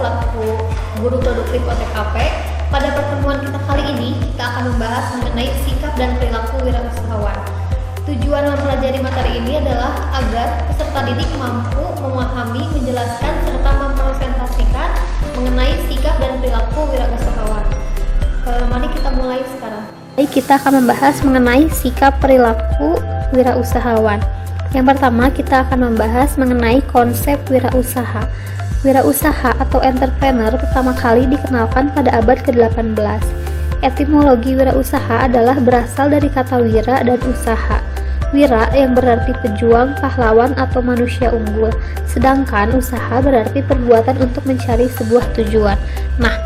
selaku guru produktif OTKP. Pada pertemuan kita kali ini, kita akan membahas mengenai sikap dan perilaku wirausahawan. Tujuan mempelajari materi ini adalah agar peserta didik mampu memahami, menjelaskan, serta mempresentasikan mengenai sikap dan perilaku wirausahawan. Mari kita mulai sekarang. Baik, kita akan membahas mengenai sikap perilaku wirausahawan. Yang pertama, kita akan membahas mengenai konsep wirausaha. Wirausaha atau entrepreneur pertama kali dikenalkan pada abad ke-18. Etimologi wirausaha adalah berasal dari kata wira dan usaha. Wira yang berarti pejuang, pahlawan, atau manusia unggul. Sedangkan usaha berarti perbuatan untuk mencari sebuah tujuan. Nah,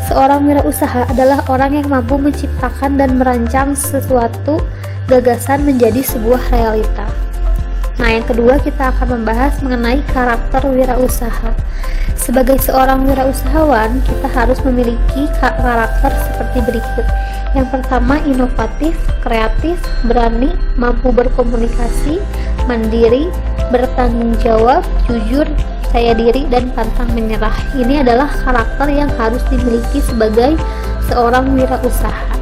seorang wirausaha adalah orang yang mampu menciptakan dan merancang sesuatu gagasan menjadi sebuah realita. Nah, yang kedua kita akan membahas mengenai karakter wirausaha. Sebagai seorang wirausahawan, kita harus memiliki karakter seperti berikut. Yang pertama, inovatif, kreatif, berani, mampu berkomunikasi, mandiri, bertanggung jawab, jujur, percaya diri, dan pantang menyerah. Ini adalah karakter yang harus dimiliki sebagai seorang wirausaha.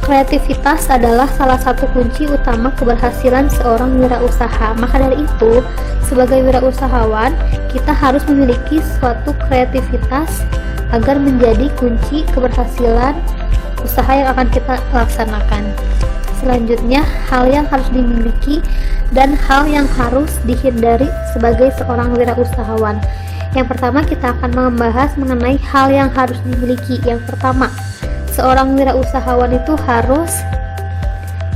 Kreativitas adalah salah satu kunci utama keberhasilan seorang wirausaha. Maka dari itu, sebagai wirausahawan, kita harus memiliki suatu kreativitas agar menjadi kunci keberhasilan usaha yang akan kita laksanakan. Selanjutnya, hal yang harus dimiliki dan hal yang harus dihindari sebagai seorang wirausahawan. Yang pertama, kita akan membahas mengenai hal yang harus dimiliki. Yang pertama, seorang wirausahawan itu harus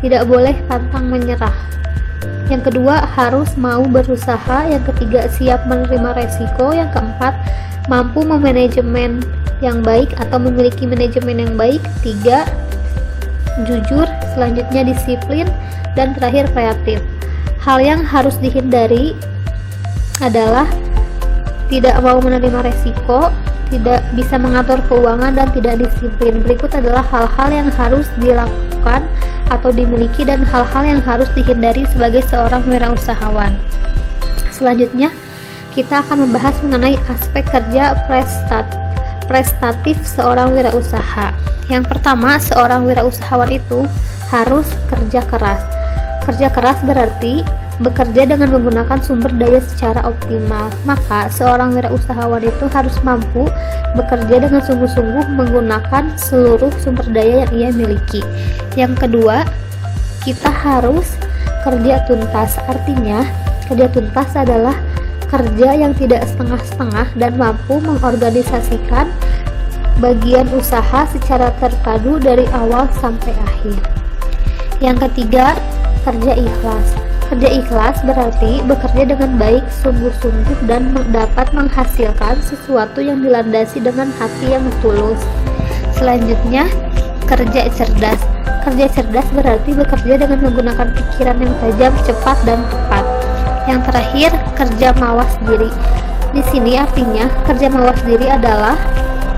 tidak boleh pantang menyerah. Yang kedua, harus mau berusaha. Yang ketiga, siap menerima resiko. Yang keempat, mampu memanajemen yang baik atau memiliki manajemen yang baik. Tiga, jujur. Selanjutnya, disiplin. Dan terakhir, kreatif. Hal yang harus dihindari adalah tidak mau menerima resiko, tidak bisa mengatur keuangan, dan tidak disiplin. Berikut adalah hal-hal yang harus dilakukan atau dimiliki dan hal-hal yang harus dihindari sebagai seorang wirausahawan. Selanjutnya, kita akan membahas mengenai aspek kerja prestatif seorang wirausaha. Yang pertama, seorang wirausahawan itu harus kerja keras. Kerja keras berarti bekerja dengan menggunakan sumber daya secara optimal. Maka seorang wirausahawan itu harus mampu bekerja dengan sungguh-sungguh menggunakan seluruh sumber daya yang ia miliki. Yang kedua, kita harus kerja tuntas. Artinya, kerja tuntas adalah kerja yang tidak setengah-setengah dan mampu mengorganisasikan bagian usaha secara terpadu dari awal sampai akhir. Yang ketiga, kerja ikhlas. Kerja ikhlas berarti bekerja dengan baik, sungguh-sungguh, dan dapat menghasilkan sesuatu yang dilandasi dengan hati yang tulus. Selanjutnya, kerja cerdas. Kerja cerdas berarti bekerja dengan menggunakan pikiran yang tajam, cepat, dan tepat. Yang terakhir, kerja mawas diri. Di sini artinya, kerja mawas diri adalah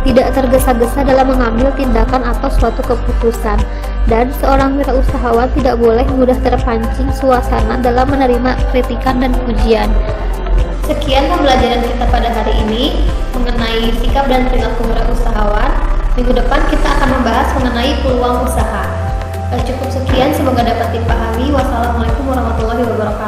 tidak tergesa-gesa dalam mengambil tindakan atau suatu keputusan. Dan seorang wirausahawan tidak boleh mudah terpancing suasana dalam menerima kritikan dan pujian. Sekian pembelajaran kita pada hari ini mengenai sikap dan perilaku wirausahawan. Minggu depan kita akan membahas mengenai peluang usaha. Cukup sekian, semoga dapat dipahami. Wassalamualaikum warahmatullahi wabarakatuh.